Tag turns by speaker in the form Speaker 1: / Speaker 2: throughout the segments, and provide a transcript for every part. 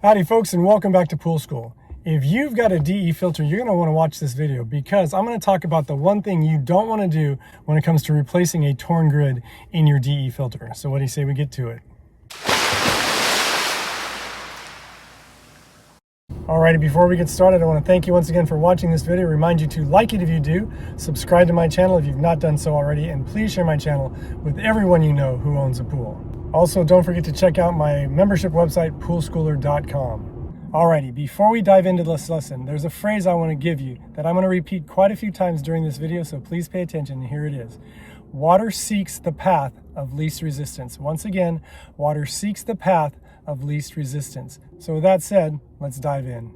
Speaker 1: Howdy folks, and welcome back to Pool School. If you've got a DE filter, you're going to want to watch this video because I'm going to talk about the one thing you don't want to do when it comes to replacing a torn grid in your DE filter. So what do you say we get to it? Alrighty, before we get started, I want to thank you once again for watching this video. Remind you to like it if you do, subscribe to my channel if you've not done so already, and please share my channel with everyone you know who owns a pool. Also, don't forget to check out my membership website, poolschooler.com. Alrighty, before we dive into this lesson, there's a phrase I want to give you that I'm going to repeat quite a few times during this video, so please pay attention, and here it is. Water seeks the path of least resistance. Once again, water seeks the path of least resistance. So with that said, let's dive in.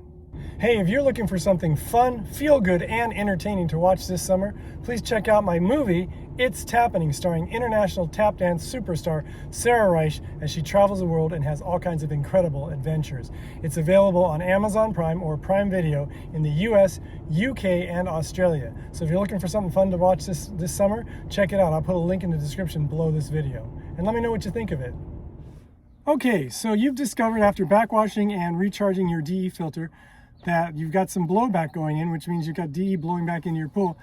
Speaker 1: Hey, if you're looking for something fun, feel good, and entertaining to watch this summer, please check out my movie, It's Tappening, starring international tap dance superstar Sarah Reich as she travels the world and has all kinds of incredible adventures. It's available on Amazon Prime or Prime Video in the US, UK, and Australia. So if you're looking for something fun to watch this summer, check it out. I'll put a link in the description below this video. And let me know what you think of it. Okay, so you've discovered after backwashing and recharging your DE filter that you've got some blowback going in, which means you've got DE blowing back into your pool.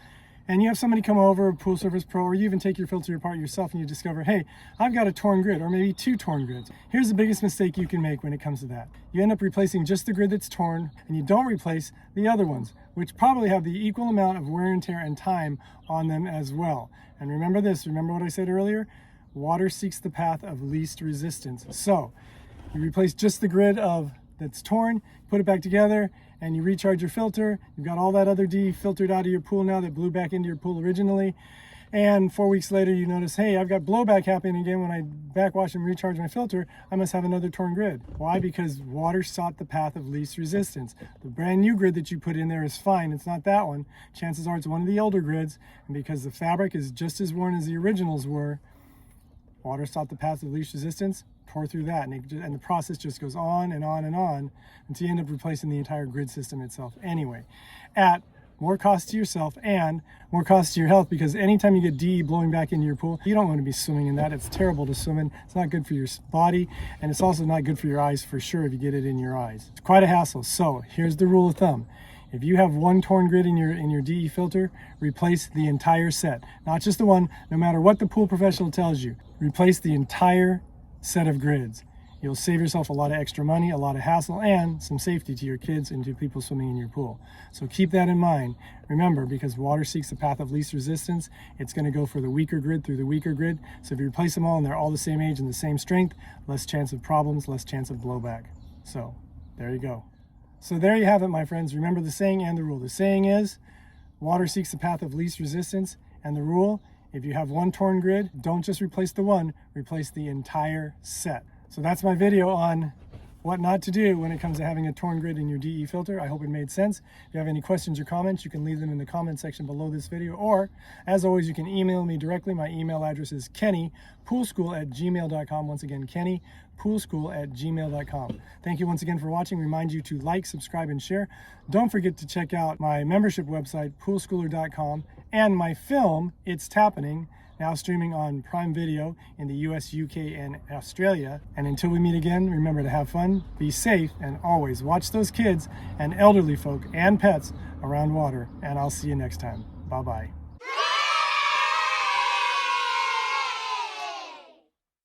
Speaker 1: And you have somebody come over, Pool Service Pro, or you even take your filter apart yourself and you discover, hey, I've got a torn grid, or maybe two torn grids. Here's the biggest mistake you can make when it comes to that. You end up replacing just the grid that's torn, and you don't replace the other ones, which probably have the equal amount of wear and tear and time on them as well. And remember this, remember what I said earlier? Water seeks the path of least resistance. So you replace just the grid that's torn, put it back together, and you recharge your filter. You've got all that other DE filtered out of your pool now that blew back into your pool originally. And 4 weeks later, you notice, hey, I've got blowback happening again when I backwash and recharge my filter. I must have another torn grid. Why? Because water sought the path of least resistance. The brand new grid that you put in there is fine. It's not that one. Chances are it's one of the older grids. And because the fabric is just as worn as the originals were, water sought the path of least resistance, pour through that, and the process just goes on and on and on until you end up replacing the entire grid system itself anyway, at more cost to yourself and more cost to your health, because anytime you get DE blowing back into your pool, you don't want to be swimming in that. It's terrible to swim in. It's not good for your body, and it's also not good for your eyes for sure if you get it in your eyes. It's quite a hassle. So here's the rule of thumb. If you have one torn grid in your DE filter, replace the entire set. Not just the one, no matter what the pool professional tells you. Replace the entire set of grids. You'll save yourself a lot of extra money, a lot of hassle, and some safety to your kids and to people swimming in your pool. So keep that in mind. Remember, because water seeks the path of least resistance, it's going to go for the weaker grid through the weaker grid. So if you replace them all and they're all the same age and the same strength, less chance of problems, less chance of blowback. So there you go. So there you have it, my friends. Remember the saying and the rule. The saying is, water seeks the path of least resistance. And the rule, if you have one torn grid, don't just replace the one, replace the entire set. So that's my video on what not to do when it comes to having a torn grid in your DE filter. I hope it made sense. If you have any questions or comments, you can leave them in the comment section below this video, or as always, you can email me directly. My email address is kennypoolschool@gmail.com. Once again, kennypoolschool@gmail.com. Thank you once again for watching. Remind you to like, subscribe, and share. Don't forget to check out my membership website, poolschooler.com, and my film, It's Tappening, now streaming on Prime Video in the US, UK, and Australia. And until we meet again, remember to have fun, be safe, and always watch those kids and elderly folk and pets around water. And I'll see you next time. Bye-bye.